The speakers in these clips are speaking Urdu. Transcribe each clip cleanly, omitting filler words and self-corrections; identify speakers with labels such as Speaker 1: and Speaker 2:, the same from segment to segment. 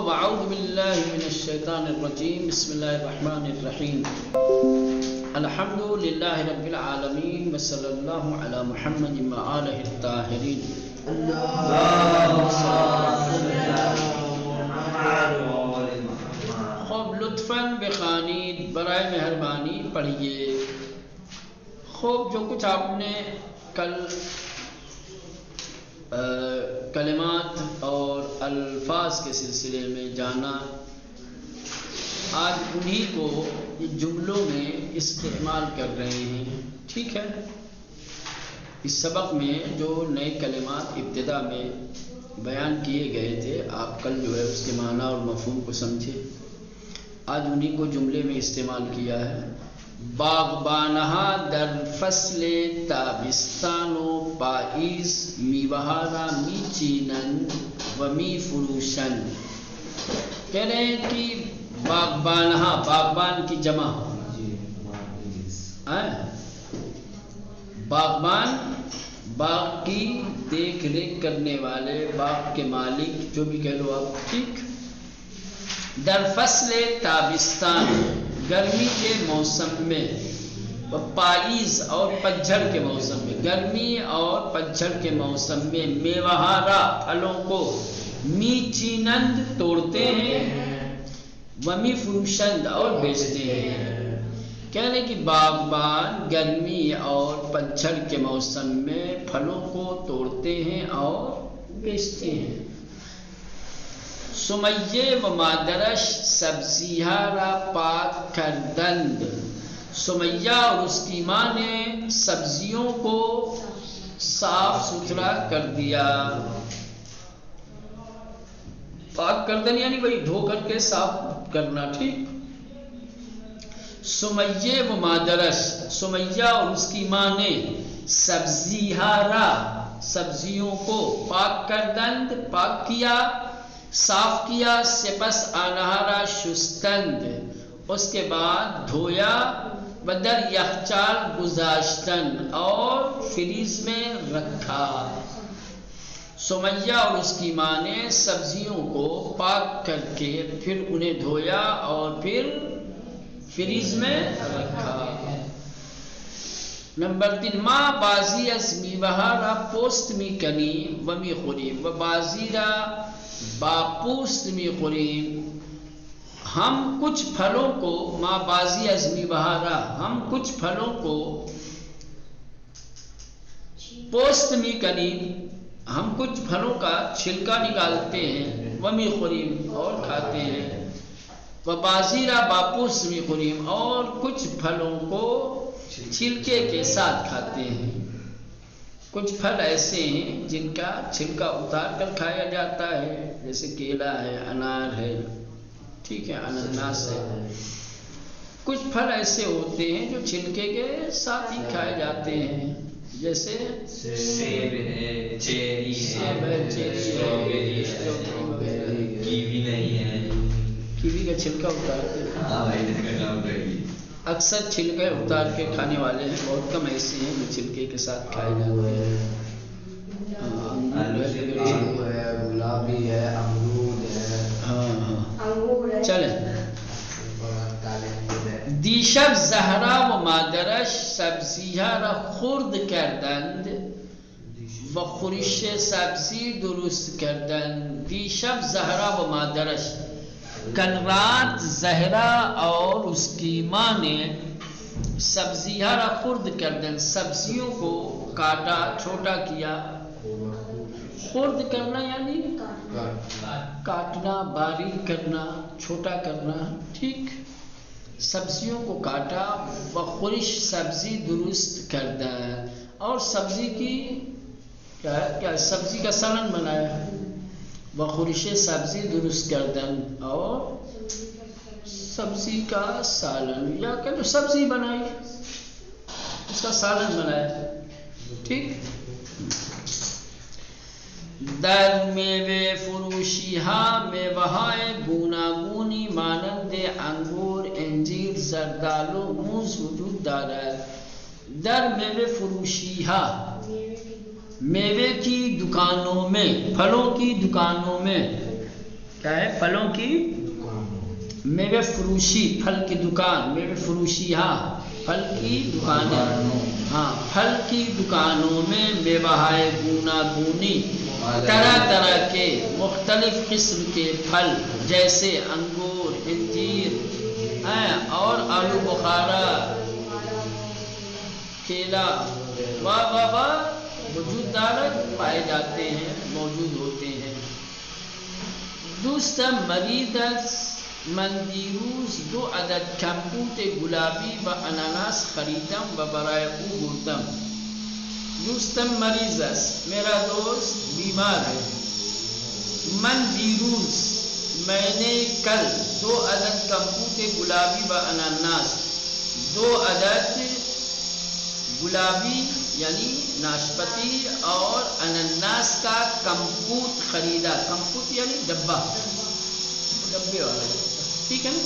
Speaker 1: وأعوذ بالله من الشيطان الرجيم بسم الله الرحمن الرحيم الحمد لله رب العالمين وصلى الله على محمد وآله الطاهرين خوب لطفاً بخوانید، برائے مہربانی پڑھیے۔ خوب جو کچھ آپ نے کل کلمات اور الفاظ کے سلسلے میں جانا، آج انہی کو جملوں میں استعمال کر رہے ہیں، ٹھیک ہے؟ اس سبق میں جو نئے کلمات ابتدا میں بیان کیے گئے تھے، آپ کل جو ہے اس کے معنی اور مفہوم کو سمجھے، آج انہی کو جملے میں استعمال کیا ہے۔ باغبانہا در فصل تابستان و پائیز میوہارا می چینن و می فروشن۔ کہہ رہے ہیں کہ باغبانہا، باغبان کی جمع، باغبان باغ کی دیکھ ریکھ کرنے والے، باغ کے مالک، جو بھی کہہ لو آپ، ٹھیک۔ در فصل تابستان، گرمی کے موسم میں، پائیز اور پتجھڑ کے موسم میں، گرمی اور پتجھڑ کے موسم میں، میوہارا پھلوں کو، می چینند توڑتے ہیں، ومی فروشند اور بیچتے ہیں۔ کہہ رہے کہ باغبان گرمی اور پتجھڑ کے موسم میں پھلوں کو توڑتے ہیں اور بیچتے ہیں۔ سمیہ و مادرش سبزیہ را پاک کردند، سمیہ اور اس کی ماں نے سبزیوں کو صاف ستھرا کر دیا۔ پاک کردن یعنی وہی دھو کر کے صاف کرنا، ٹھیک۔ سمیہ و مادرش، سمیہ اور اس کی ماں نے سبزیہ را، سبزیوں کو، پاک کردند پاک کیا، صاف کیا، سپس آنہارا شستند اس کے بعد دھویا، بدر یخچال گذاشتن اور فریز میں رکھا۔ سمیہ اور اس کی ماں نے سبزیوں کو پاک کر کے پھر انہیں دھویا اور پھر فریز میں رکھا۔ نمبر 3، ما بازی از میوہارا پوست می کنی و می خوریم و بازی را با پوست می خوریم۔ ہم کچھ پھلوں کو، ما بازی از میوہارا، ہم کچھ پھلوں کو، پوست می کنیم، ہم کچھ پھلوں کا چھلکا نکالتے ہیں، ومی خوریم اور کھاتے ہیں، و بازی را با پوست می خوریم اور کچھ پھلوں کو چھلکے کے ساتھ کھاتے ہیں۔ کچھ پھل ایسے ہیں جن کا چھلکا اتار کر کھایا جاتا ہے، جیسے کیلا ہے، انار ہے، ٹھیک ہے، انناس ہے۔ کچھ پھل ایسے ہوتے ہیں جو چھلکے کے ساتھ ہی کھائے جاتے ہیں، جیسے
Speaker 2: سیب ہے، چیری ہے، اسٹرابیری ہے، کیوی نہیں ہے۔
Speaker 1: کیوی کا چھلکا اتارتے ہیں، اکثر چھلکے اتار کے کھانے والے ہیں، بہت کم ایسے ہیں جو چھلکے کے ساتھ کھائے جاتے ہیں۔
Speaker 2: گلابی ہے، امرود ہے،
Speaker 1: ہاں چلیں۔ دیشب زہرا و مادرش سبزیہ را خرد کردند و خورش سبزی درست کردند۔ دیشب زہرا و مادرش، کل رات زہرا اور اس کی ماں نے سبزیہ را خرد کردند، سبزیوں کو کاٹا، چھوٹا کیا۔ خرد کرنا یعنی کاٹنا، باریک کرنا، چھوٹا کرنا، ٹھیک۔ سبزیوں کو کاٹا، وخورش سبزی درست کردند، اور سبزی کی کیا سبزی کا سالن بنایا، وخورش سبزی درست کردند، اور سبزی کا سالن یا کہ سبزی بنائی، اس کا سالن بنایا، ٹھیک۔ در میوه فروشی ها میوه‌های گوناگونی مانند انگور، انجیر، زردآلو، موز وجود دارد۔ در میوه فروشی ها، میوے کی دکانوں میں، پھلوں کی دکانوں میں، کیا ہے؟ پھلوں کی میوے فروشی، پھل کی دکان، میوے فروشی، ہاں پھل کی دکانیں، ہاں پھل کی دکانوں میں میوہ گونا گونی، طرح طرح کے مختلف قسم کے پھل جیسے انگور، انجیر اور آلو بخارا، کیلا وجود دارت پائے جاتے ہیں، موجود ہوتے ہیں۔ دوستم مریدس من دیروز 2 عدد کمپوت گلابی و اناناس خریدم و برای او بردم۔ دوستم مریض است، میرا دوست بیمار ہے۔ من دیروز، میں نے کل 2 عدد کمپوت گلابی و اناناس، 2 عدد گلابی یعنی ناشپتی اور انناس کا کمپوت خریدا۔ کمپوت یعنی ڈبہ، ڈبے والا، ٹھیک ہے نا؟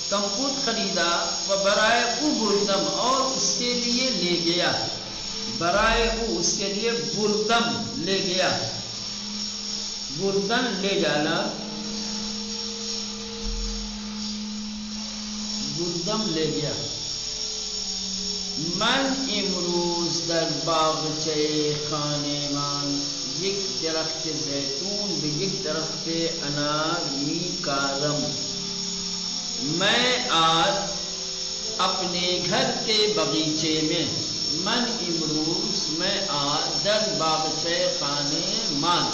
Speaker 1: کمپوت خریدا، و برائے او بردم، اور اس کے لیے لے گیا، برائے او اس کے لیے، بردم لے گیا، بردن لے جانا، بردم لے گیا۔ من امروز در باغچه خانمان یک درخت زیتون به یک درخت انار می کارم۔ میں آج اپنے گھر کے باغیچے میں، من امروز میں آج در باغچه خانمان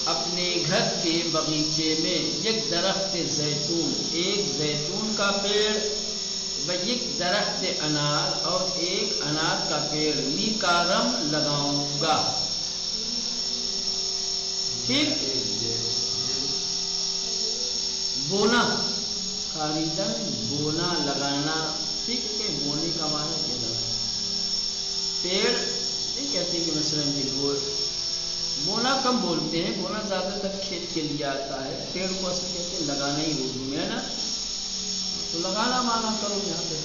Speaker 1: اپنے گھر کے باغیچے میں، یک درخت زیتون ایک زیتون کا پیڑ، ایک درخت انار اور ایک انار کا پیڑ، می کارم لگاؤں گا، ٹھیک؟ بونا، خاریدن بونا لگانا، ٹھیک ہے؟ بونے کا معنی کیا لگانا، پیڑ نہیں کہتے کہ مثلا بونا کم بولتے ہیں، بونا زیادہ تر کھیت کے لیے آتا ہے، پیڑ کو اصل کہتے ہیں لگانا ہی اردو میں ہے نا، تو لگانا مانا کرو یہاں پہ۔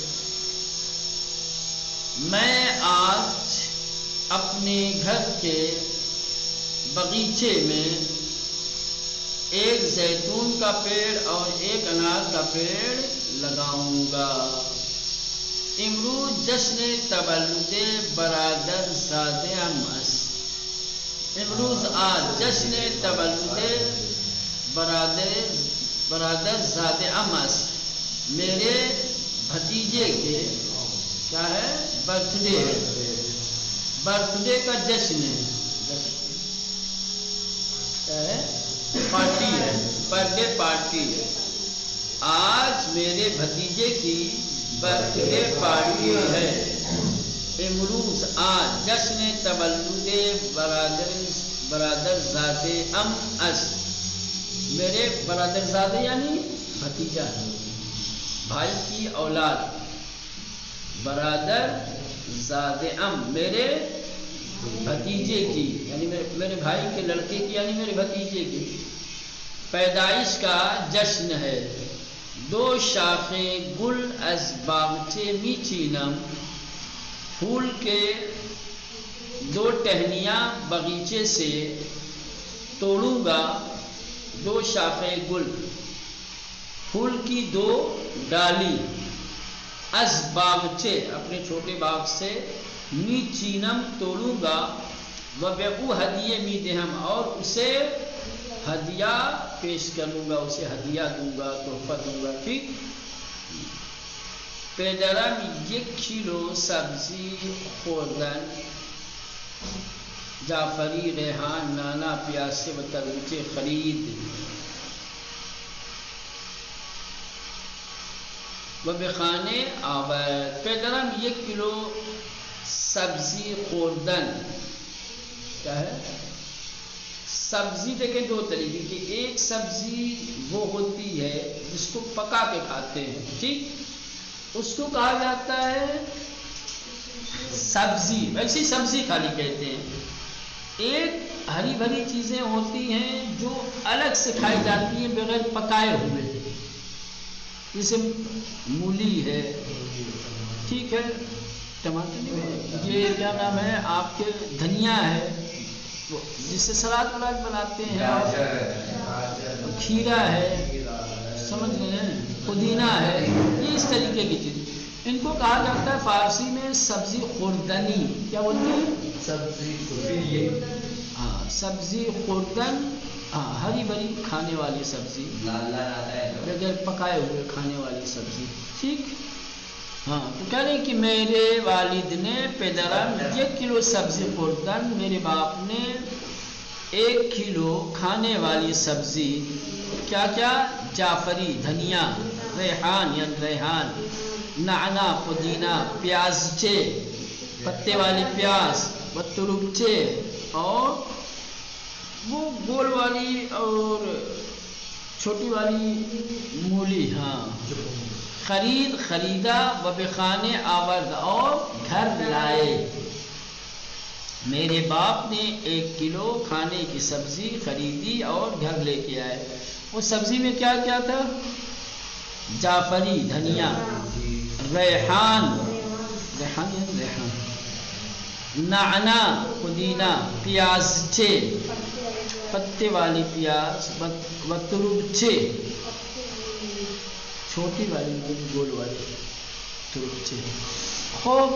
Speaker 1: میں آج اپنے گھر کے باغیچے میں ایک زیتون کا پیڑ اور ایک انار کا پیڑ لگاؤں گا۔ امروز جشن تولد برادر زادہم است۔ امروز آج جشن تولد برادر زادہم است، میرے بھتیجے کے کیا ہے؟ برتھ ڈے ہے، برتھ ڈے کا جشن ہے، کیا ہے؟ پارٹی ہے، برتھ ڈے پارٹی ہے۔ آج میرے بھتیجے کی برتھ ڈے پارٹی ہے۔ امروز آج جشن تولد برادر زادہم است، میرے برادر زادہ یعنی بھتیجا ہے، بھائی کی اولاد، برادر زادہم میرے بھتیجے کی، یعنی میرے بھائی کے لڑکے کی، یعنی میرے بھتیجے کی پیدائش کا جشن ہے۔ 2 شاخیں گل از باغچه می چینم، پھول کے 2 ٹہنیاں باغیچے سے توڑوں گا، 2 شاخیں گل، پھول کی 2 ڈالی، از باغچے اپنے چھوٹے باغ سے، می چینم توڑوں گا، و بیعو ہدیے می دہم اور اسے ہدیہ پیش کروں گا، اسے ہدیہ دوں گا، تحفہ دوں گا، ٹھیک؟ پدرم 1 کیلو سبزی خوردن، جعفری، ریحان، نانا، پیاسے و تربوزے خرید، و بخانے آورد۔ پدرم 1 کلو سبزی خوردن، کیا ہے؟ سبزی دیکھیں 2 طریقے کی، ایک سبزی وہ ہوتی ہے جس کو پکا کے کھاتے ہیں، ٹھیک؟ اس کو کہا جاتا ہے سبزی، ویسی سبزی خالی کہتے ہیں۔ ایک ہری بھری چیزیں ہوتی ہیں جو الگ سے کھائی جاتی ہیں بغیر پکائے ہوئے، جیسے مولی ہے، ٹھیک ہے؟ ٹماٹر نہیں، یہ کیا نام ہے آپ کے، دھنیا ہے، جس سے سلاد ولاد بناتے ہیں، کھیرا ہے، سمجھ گئے ہیں، پودینہ ہے، یہ اس طریقے کی چیز. ان کو کہا جاتا ہے فارسی میں سبزی خوردنی. کیا بولتے ہیں؟
Speaker 2: سبزی.
Speaker 1: ہاں سبزی خوردن، ہاں ہری بھری کھانے والی سبزی، بغیر پکائے ہوئے کھانے والی سبزی. ٹھیک. ہاں تو کہہ رہے ہیں کہ میرے والد نے پدرم 1 کلو سبزی خوردن، میرے باپ نے 1 کلو کھانے والی سبزی. کیا کیا؟ جعفری دھنیا، ریحان یعنی ریحان، نعنا پودینہ، پیاز چے پتے والی پیاز، بطلوب چے، اور وہ گول والی اور چھوٹی والی مولی. ہاں خریدا و بخانے آورد، اور گھر لائے. میرے باپ نے 1 کلو کھانے کی سبزی خریدی اور گھر لے کے آئے. اس سبزی میں کیا کیا تھا؟ جعفری دھنیا، ریحان، نعنا پودینہ، پیاز چے پتے والی پیاز، تربچے چھوٹی والی گول والی تربچے. خوب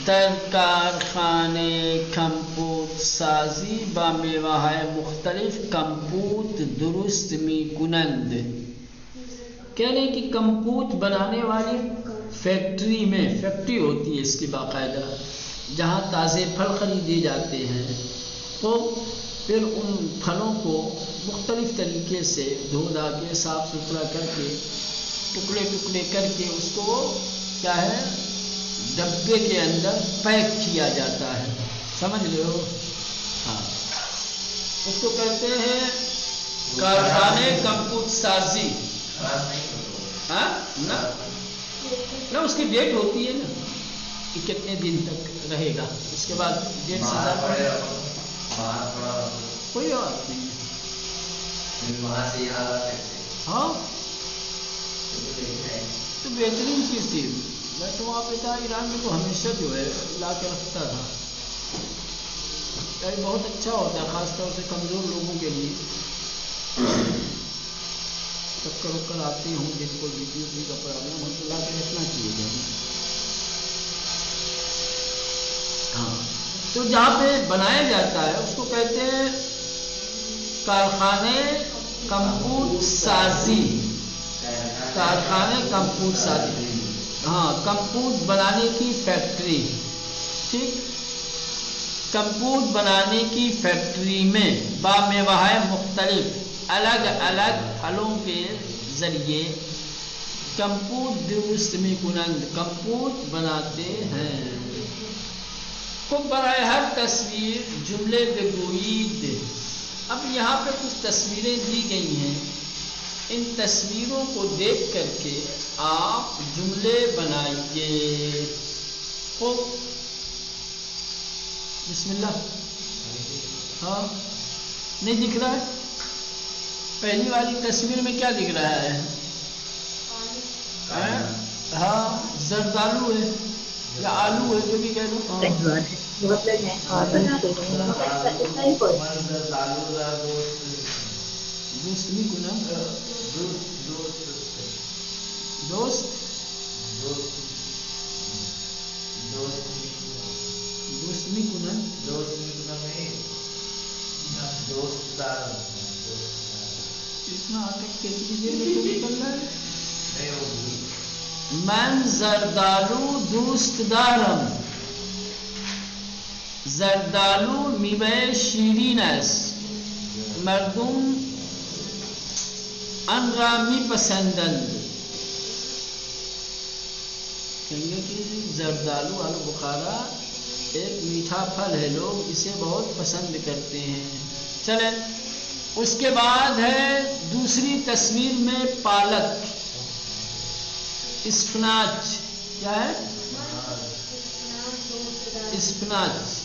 Speaker 1: در کارخانے کمپوت سازی با میوہ مختلف کمپوت درست می کنند. کہہ رہے کہ کمپوت بنانے والی فیکٹری میں، فیکٹری ہوتی ہے اس کی باقاعدہ، جہاں تازے پھل خریدے جاتے ہیں، تو پھر ان پھلوں کو مختلف طریقے سے دھو دھا کے صاف ستھرا کر کے ٹکڑے ٹکڑے کر کے اس کو کیا ہے ڈبے کے اندر پیک کیا جاتا ہے. سمجھ رہے ہو؟ ہاں اس کو کہتے ہیں کارخانے کمپوت سازی. ہاں نہ اس کی ڈیٹ ہوتی ہے نا کہ کتنے دن تک رہے گا، اس کے بعد ڈیٹ سے کوئی بات نہیں. ہاں تو بہترین چیز تھی. میں تو وہاں پہ تھا ایران میں، تو ہمیشہ جو ہے لا کے رکھتا تھا. بہت اچھا ہوتا ہے خاص طور سے کمزور لوگوں کے لیے. چکر وکر آتے ہوں جن کو بی پی کا پرابلم ہو تو لا کے رکھنا چاہیے. ہاں تو جہاں پہ بنایا جاتا ہے اس کو کہتے ہیں کارخانے کمپوت سازی. کارخانے کمپوت سازی، ہاں کمپوت بنانے کی فیکٹری. ٹھیک. کمپوت بنانے کی فیکٹری میں با میوہ مختلف الگ الگ پھلوں کے ذریعے کمپوت درست می کنند، کمپوت بناتے ہیں. خوب برائے ہر تصویر جملے بگویید. اب یہاں پہ کچھ تصویریں دی گئی ہیں، ان تصویروں کو دیکھ کر کے آپ جملے بنائیے. خوب بسم اللہ. ہاں نہیں دکھ رہا ہے؟ پہلی والی تصویر میں کیا دکھ رہا ہے؟ ہاں زردالو ہے یا آلو ہے، جو بھی کہہ دو. دوست بھی گنا دوست دوست بھی گنا اتنا اٹک کتنی دیر میں تو نکلنا ہے. من زردالو دوست دارم. زردالو میوه شیرین است، مردم آن را میپسندند. کہیں گے کہ زردالو آلو بخارا ایک میٹھا پھل ہے، لوگ اسے بہت پسند کرتے ہیں. چلیں اس کے بعد ہے دوسری تصویر میں پالک، اسپناچ. کیا ہے؟ اسپناچ.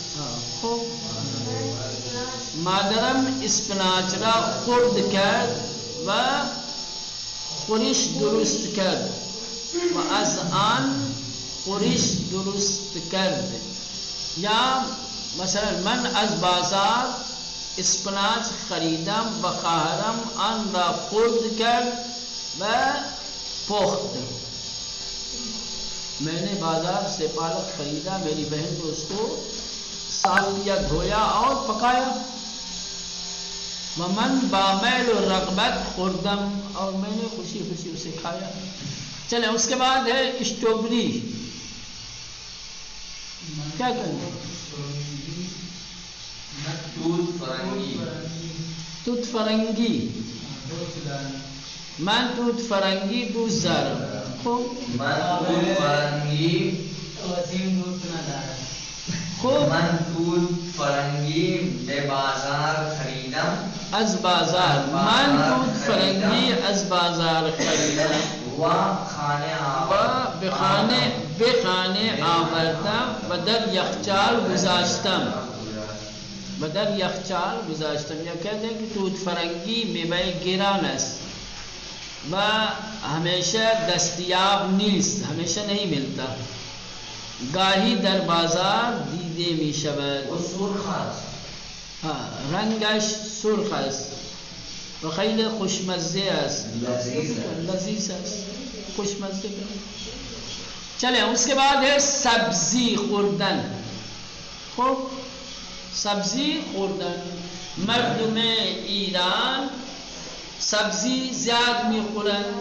Speaker 1: خوب مادرم اسپناچ را خرد کرد و خورش درست کرد و از آن خورش درست کرد. یا مثلا من از بازار اسپناج خریدم و خواهرم آن را خرد کرد و پخت. میں نے بازار سے پالک خریدا، میری بہن نے اس کو صاف کیا، دھویا اور پکایا. ومن بامیل الرغبت خوردم، اور میں نے خوشی خوشی اسے کھایا. چلیں اس کے بعد ہے اسٹرابری. کیا کریں؟ توت فرنگی. من توت فرنگی دوست دارم. خوب
Speaker 2: من توت فرنگی
Speaker 1: خوب
Speaker 2: من توت فرنگی به بازار خریدم.
Speaker 1: از بازار. من توت فرنگی از بازار خریدم
Speaker 2: و خانه
Speaker 1: به خانه آوردم و در یخچال گذاشتم. و در یخچال گذاشتم. یا کہتے ہیں کہ توت فرنگی میوه گران است و ہمیشہ دستیاب نیست، ہمیشہ نہیں ملتا. گاهی در بازار دیده می شود.
Speaker 2: و سرخ است.
Speaker 1: رنگش سرخ است و خیلی خوشمزه است. لذیذ است، خوشمزه. چلیں اس کے بعد ہے سبزی خوردن. خب سبزی خوردن. مردم ایران سبزی زیاد میخورند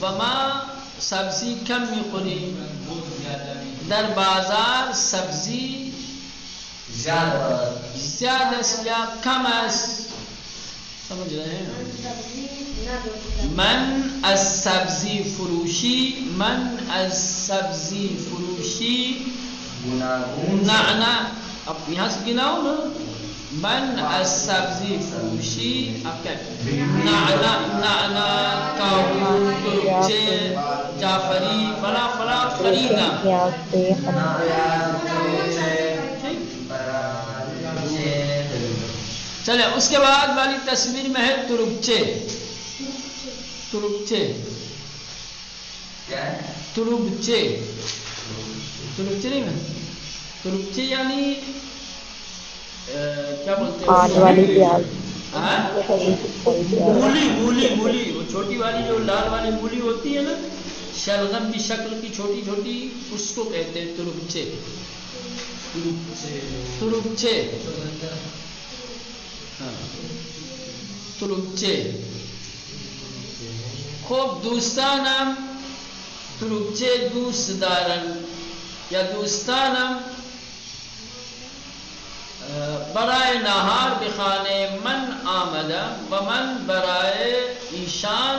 Speaker 1: و ما سبزی کم میخوریم. در بازار سبزی زیاد است یا کم است. سمجھ رہے ہیں؟ من از سبزی فروشی نعنا. اب یہاں سے گناؤ نا. من از سبزی فروشی نعنا کاهو ترکچه جعفری فلا فلا خریدم. چلے اس کے بعد والی تصویر میں ہے ترکچے. ترکچے نہیں ہے. ترکچے یعنی کیا بولتے ہیں؟ مولی. وہ چھوٹی والی جو لال والی مولی ہوتی ہے نا، شلغم کی شکل کی چھوٹی چھوٹی، اس کو کہتے ہیں ترکچے. ترکچے. خوب دوستانم ترکچه دوست دارن یا دوستانم برای نهار به خانه من آمدم و من برای ایشان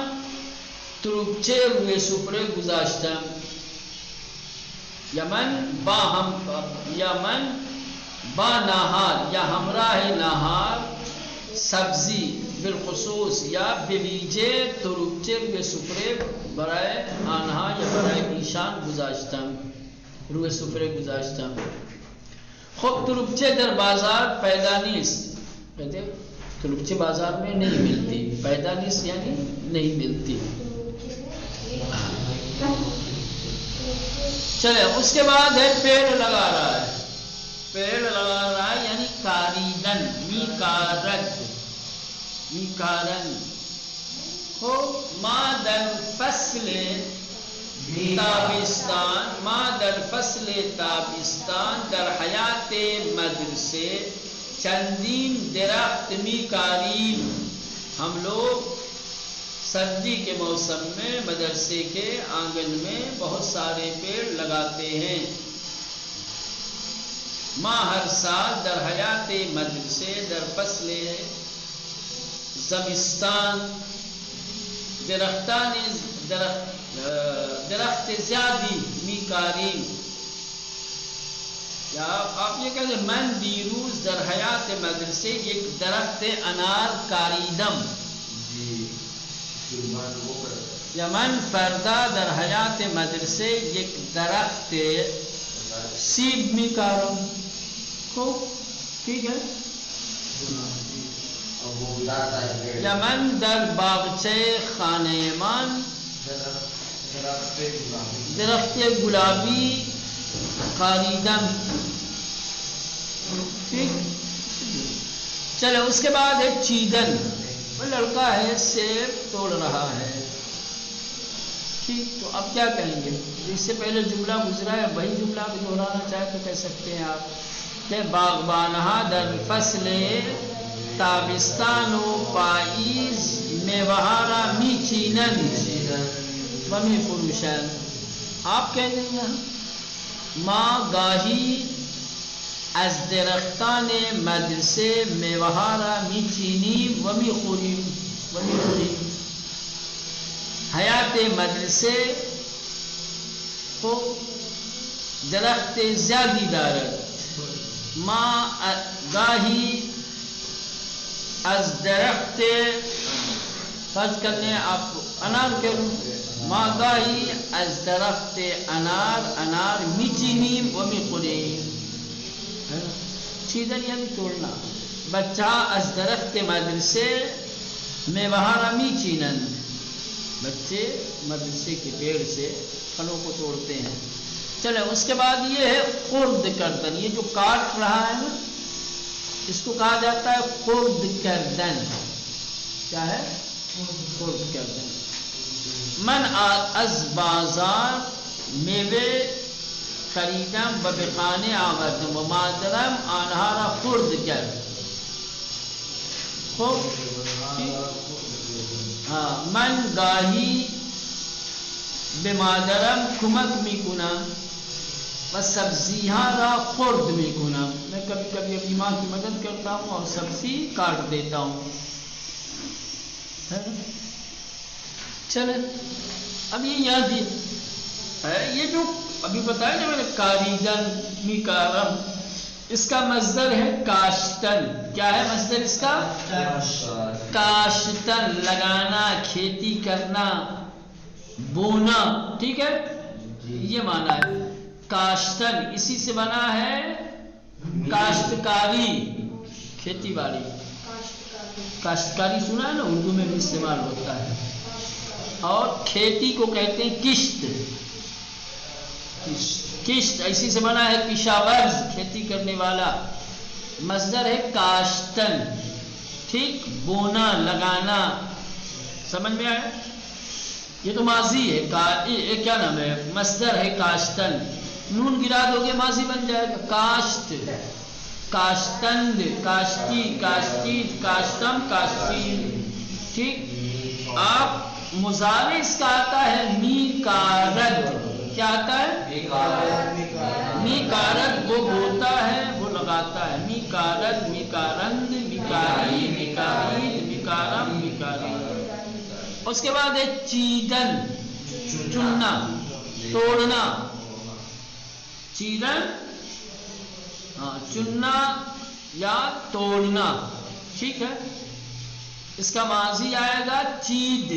Speaker 1: ترکچه روی سفره گذاشتم. یا من با نهار یا همراه نهار سبزی بالخصوص یا بویژه ترکچه روی سفره برای آنها یا برای ایشان گذاشتم، روی سفره گذاشتم. خب ترکچه در بازار پیدا نیست. کہتے ترکچه بازار میں نہیں ملتی. پیدا نیست یعنی نہیں ملتی. چلے اس کے بعد ہے پیڑ لگا رہا ہے. پیڑ لگا رہا ہے یعنی کاریدن. میکارن. خب ما در فصل تابستان در حیات مدرسے چندین درخت میکاریم. ہم لوگ سردی کے موسم میں مدرسے کے آنگن میں بہت سارے پیڑ لگاتے ہیں. ما ہر سال در حیات مدرسے در فصل زمستان درخت زیادی میکاریم. یا آپ یہ کہتے ہیں من دیروز در حیات مدرسے ایک درخت انار کاریدم. یا من فردا در حیات مدرسے ایک درخت سیب میکارم. خوب ٹھیک ہے. یا من در باغچه خانه من درخت گلابی خریدم. ٹھیک. چلے اس کے بعد ہے چیدن. وہ لڑکا ہے سیب توڑ رہا ہے. ٹھیک. تو اب کیا کہیں گے؟ اس سے پہلے جملہ گزرا ہے وہی جملہ بھی دہرانا چاہے تو کہہ سکتے ہیں آپ کہ باغبانہ در فصل تابستان و پائیز میں وہارا می چینن و می فروشن. آپ کہہ دیں گے ماں گاہی از درختان مدرسے میں وہارا می چینی و می خوریم حیات مدرسے کو درخت زیادی دارد. ماں گاہی از درخت فرض کرنے آپ انار کروں ماں گاہی از درخت انار می چینیم و می خوریم. چیدن یعنی توڑنا. بچہ از درخت مدرسے میں وہارا می چینن. بچے مدرسے کے پیڑ سے پھلوں کو توڑتے ہیں. چلے اس کے بعد یہ ہے خرد کردن. یہ جو کاٹ رہا ہے نا اس کو کہا جاتا ہے خرد کردن. کیا ہے؟ خرد کردن. من از بازار میوے خریدم و به خانه آوردم و مادرم آنها را خرد کرد. خب من گاهی به مادرم کمک میکنم و سبزی ها را خرد میکنم. میں کبھی کبھی اپنی ماں کی مدد کرتا ہوں اور سبزی کاٹ دیتا ہوں. چلے اب یہ یاد ہے یہ جو ابھی بتایا نا میں نے کاریدن میکارم اس کا مصدر ہے کاشتن. کیا ہے مصدر اس کا؟ کاشتن. لگانا، کھیتی کرنا، بونا. ٹھیک ہے یہ معنی ہے کاشتن. اسی سے بنا ہے کاشتکاری کھیتی باڑی. کاشتکاری سنا ہے نا اردو میں بھی استعمال ہوتا ہے. اور کھیتی کو کہتے ہیں کشت. کشت اسی سے بنا ہے کشاورز کھیتی کرنے والا. مصدر ہے کاشتن. ٹھیک. بونا، لگانا. سمجھ میں آیا؟ یہ تو ماضی ہے. کیا نام ہے؟ مصدر ہے کاشتن. نون گرا دو گے ماضی بن جائے گا. کاشت، کاشتند، کاشتی، کاشتید، کاشتم، کاشتین. ٹھیک. آپ مضارع اس کا آتا ہے میکارد. کیا آتا ہے؟ میکارد. وہ بوتا ہے، وہ لگاتا ہے. میکارد، میکارند، میکاری، میکارید، میکارم، میکاری. اس کے بعد ہے چیدن. چننا، توڑنا. چیدن چننا یا توڑنا. ٹھیک ہے. اس کا ماضی آئے گا چید.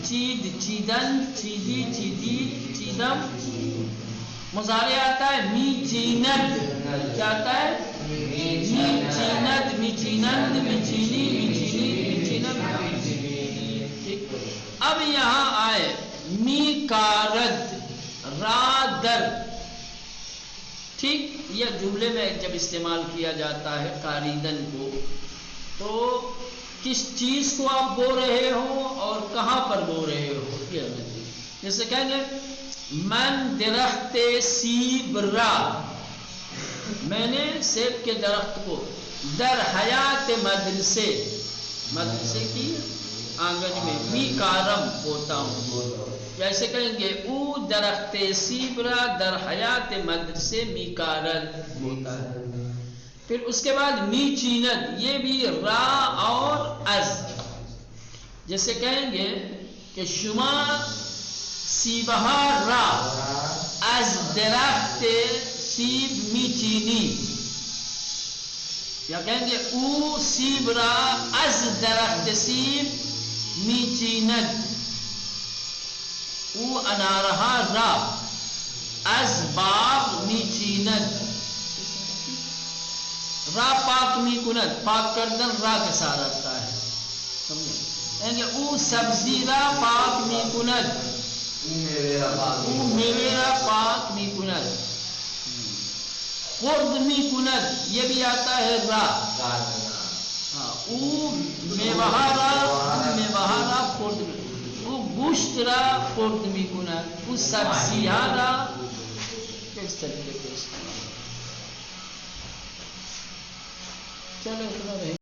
Speaker 1: چید، چیدن، چیدی، چیدی، چیدم. مضارع آتا ہے می چیند. کیا آتا ہے؟ می چیند، می چینند، می چینی، می چینی، می چینم، می چینی. ٹھیک. اب یہاں آئے می کارد، را در. ٹھیک. یہ جملے میں جب استعمال کیا جاتا ہے کاریدن کو تو کس چیز کو آپ بو رہے ہو اور کہاں پر بو رہے ہو. جیسے کہیں گے من درخت سیب را. میں نے سیب کے درخت کو در حیات مدرسے، مدرسے کی آنگن میں می کارم بوتا ہوں. جیسے کہیں گے او درخت سیب را در حیات مدرسے می کارد بوتا ہے. پھر اس کے بعد می چینت. یہ بھی را اور از. جیسے کہیں گے کہ شما سیبہا را از درخت سیب می چینی. یا کہیں گے او سیب را از درخت سیب می چیند. او انارہا را از باغ می چیند. را پاک می کند. پاک کردن را کے ساتھ آتا ہے. سمجھے؟ کہیں گے او سبزی را پاک می کند. او میوے را پاک می کند. خرد می کند، یہ بھی آتا ہے را، او میوہارا خرد می، او گوشت را خرد می کند، او سبزیها را کس طریقے سے استعمال. چلو اتنا رہے.